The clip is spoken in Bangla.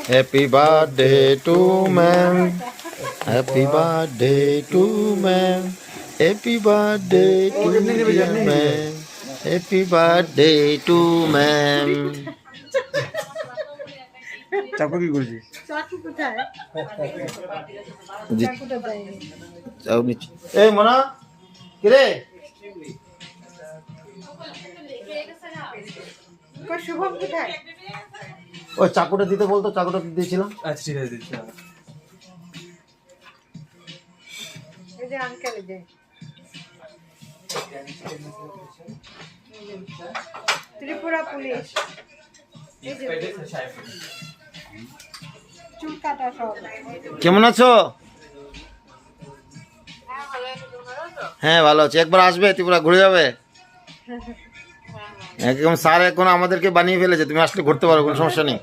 Happy birthday to ma'am. Happy birthday to ma'am. Happy birthday to dear ma'am. Happy birthday to ma'am. চাকু কি করছিস? চাকু কোথায়? জি, চাকুটা দেয়নি। যাও নিচে। এই মনা কিরে কই শুভম কোথায়? ওই চাকুটা দিতে বলতো, চাকুটা দিয়েছিলাম। আচ্ছা ঠিক আছে দিচ্ছি। এই যে আঙ্কেল এই যে ত্রিপুরা পুলিশ এই যে চুল কাটা সব। কেমন আছো? হ্যাঁ ভালো আছি। একবার আসবে ত্রিপুরা, ঘুরে যাবে। একদম স্যার এখন আমাদেরকে বানিয়ে ফেলেছে, তুমি আসলে ঘুরতে পারো, কোনো সমস্যা নেই।